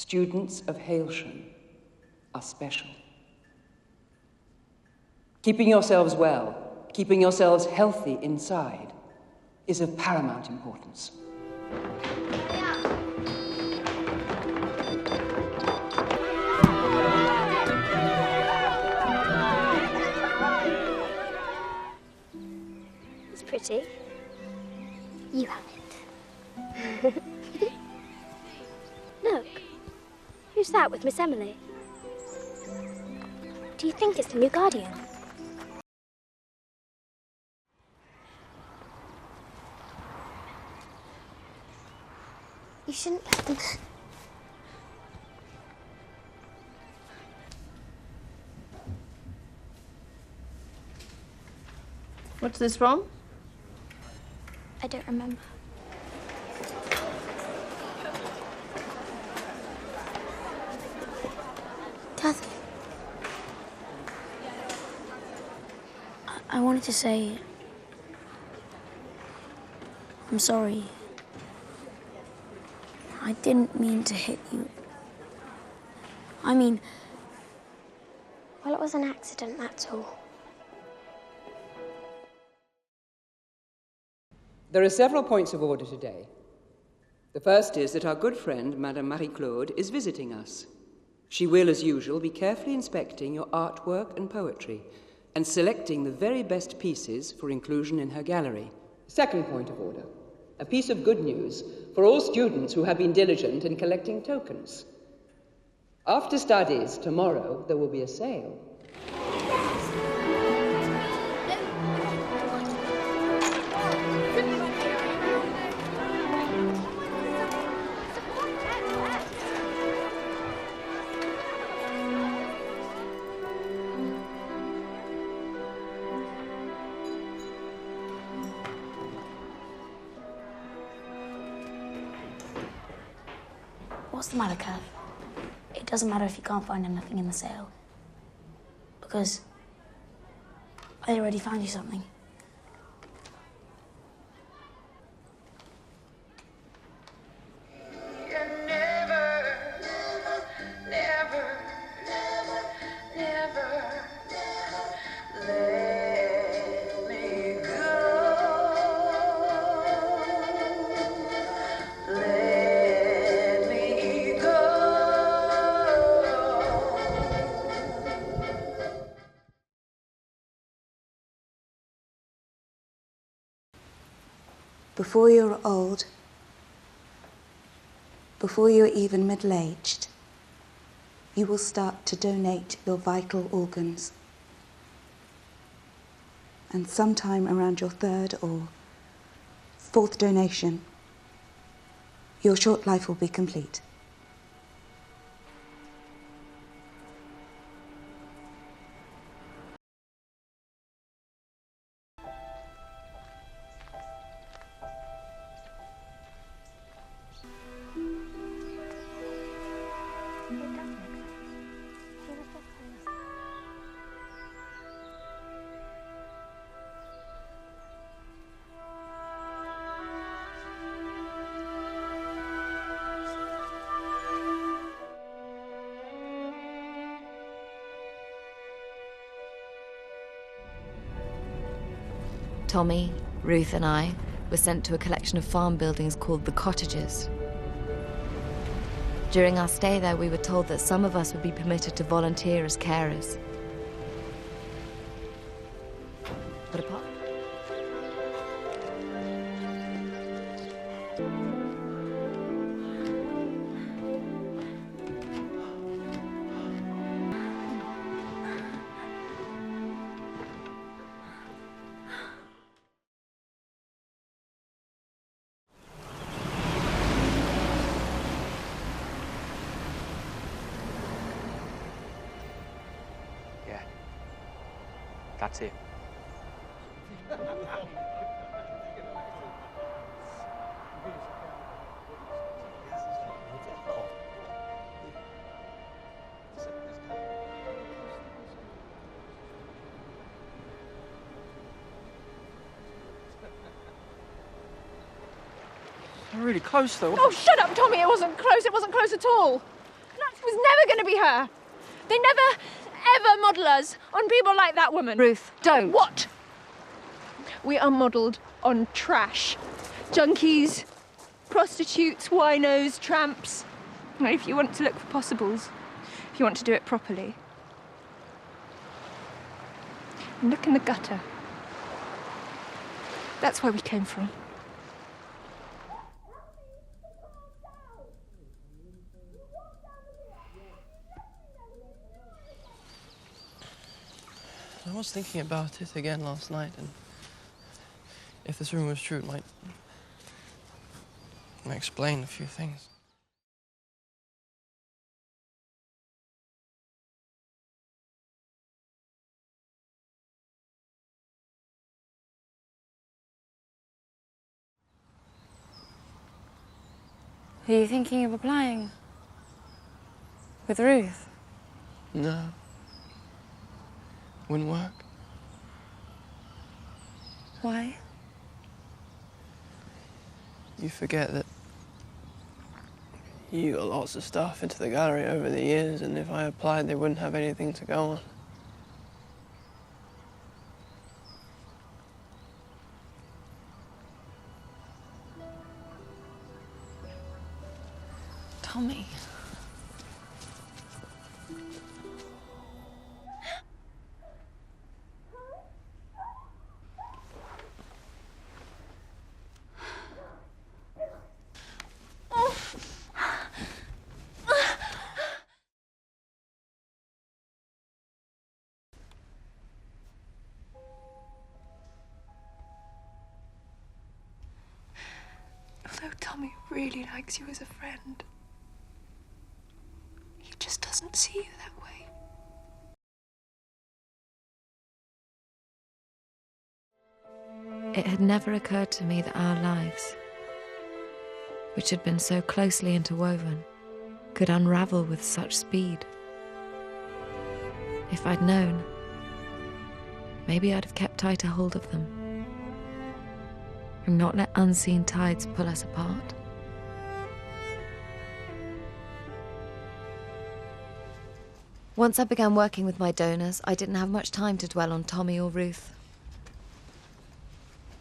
Students of Hailsham are special. Keeping yourselves well, keeping yourselves healthy inside, is of paramount importance. It's pretty. You have it. Look. Who's that with Miss Emily? Do you think it's the new Guardian? You shouldn't let them... What's this from? I don't remember. Kathy. I wanted to say... I'm sorry. I didn't mean to hit you. I mean... Well, it was an accident, that's all. There are several points of order today. The first is that our good friend, Madame Marie-Claude, is visiting us. She will, as usual, be carefully inspecting your artwork and poetry and selecting the very best pieces for inclusion in her gallery. Second point of order, a piece of good news for all students who have been diligent in collecting tokens. After studies, tomorrow, there will be a sale. What's the matter, Kath? It doesn't matter if you can't find anything in the sale. Because I already found you something. Before you're old, before you're even middle-aged, you will start to donate your vital organs. And sometime around your third or fourth donation, your short life will be complete. Tommy, Ruth and I were sent to a collection of farm buildings called the Cottages. During our stay there, we were told that some of us would be permitted to volunteer as carers. But apart... That's it. Really close, though. Oh, shut up, Tommy. It wasn't close. It wasn't close at all. never going to be her. They never, ever model us on people like that woman. Ruth, don't. What? We are modelled on trash. Junkies, prostitutes, winos, tramps. And if you want to look for possibles, if you want to do it properly, look in the gutter. That's where we came from. I was thinking about it again last night, and if this rumor was true, it might explain a few things. Are you thinking of applying? With Ruth? No. Wouldn't work. Why? You forget that you got lots of stuff into the gallery over the years, and if I applied, they wouldn't have anything to go on. Tommy. Although Tommy really likes you as a friend, he just doesn't see you that way. It had never occurred to me that our lives, which had been so closely interwoven, could unravel with such speed. If I'd known, maybe I'd have kept tighter hold of them and not let unseen tides pull us apart. Once I began working with my donors, I didn't have much time to dwell on Tommy or Ruth.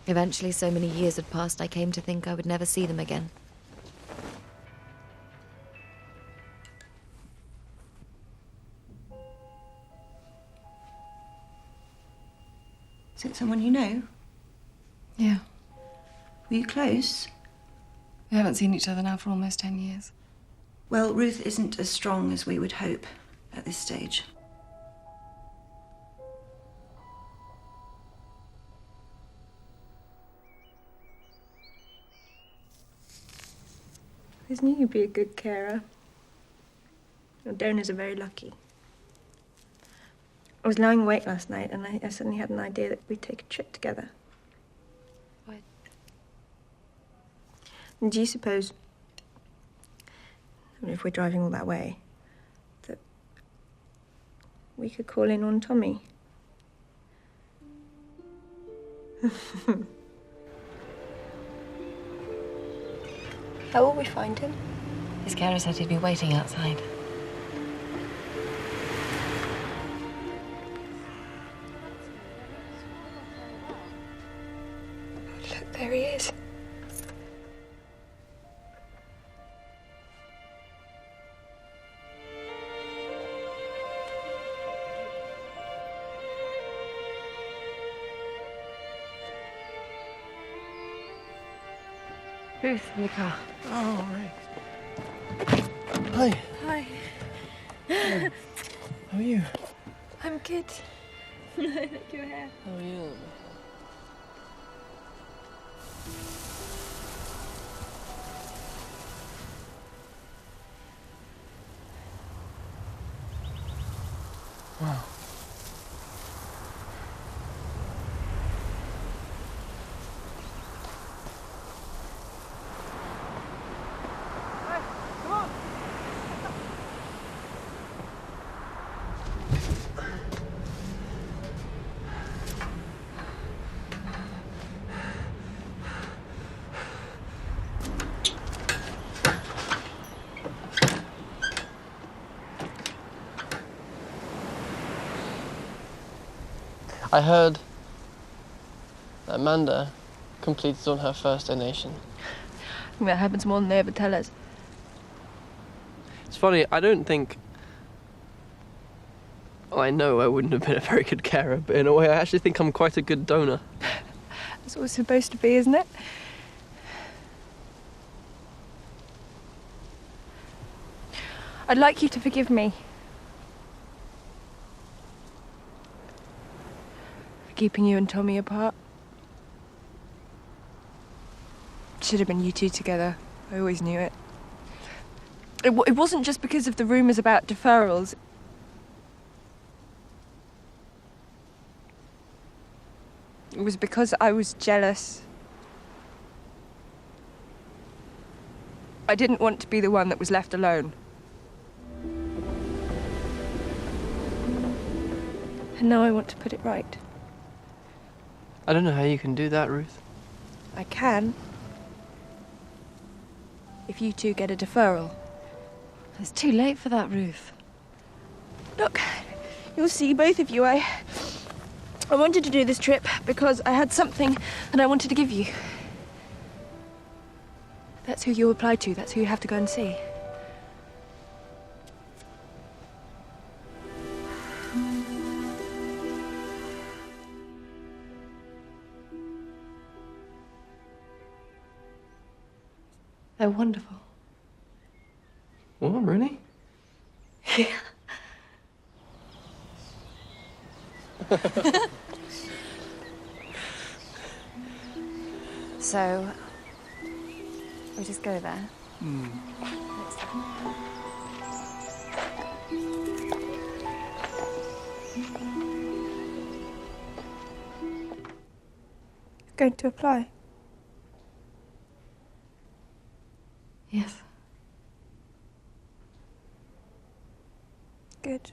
Eventually, so many years had passed, I came to think I would never see them again. Is it someone you know? Yeah. Were you close? We haven't seen each other now for almost 10 years. Well, Ruth isn't as strong as we would hope at this stage. I always knew you'd be a good carer. Your donors are very lucky. I was lying awake last night and I suddenly had an idea that we'd take a trip together. What? And do you suppose, if we're driving all that way, that we could call in on Tommy? How will we find him? His carer said he'd be waiting outside. Look, there he is. Ruth, in the car. Oh, right. Hi. Hi. How are you? I'm good. I like your hair. How are you? Wow. I heard that Amanda completed on her first donation. I think that happens more than they ever tell us. It's funny, I don't think... Well, I know I wouldn't have been a very good carer, but in a way I actually think I'm quite a good donor. That's what it's supposed to be, isn't it? I'd like you to forgive me. For keeping you and Tommy apart. Should have been you two together. I always knew it. It wasn't just because of the rumours about deferrals. It was because I was jealous. I didn't want to be the one that was left alone. And now I want to put it right. I don't know how you can do that, Ruth. I can. If you two get a deferral. It's too late for that, Ruth. Look, you'll see, both of you, I wanted to do this trip because I had something that I wanted to give you. That's who you apply to, that's who you have to go and see. They're wonderful. What, really? Yeah. So, we just go there. Next time. Going to apply? Yes. Good.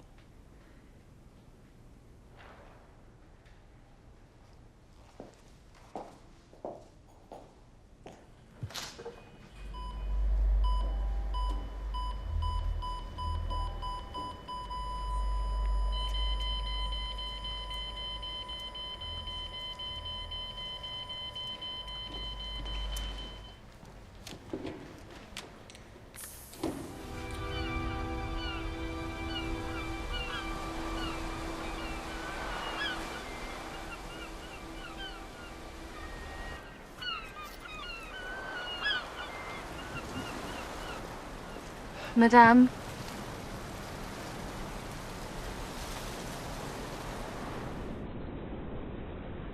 Madame,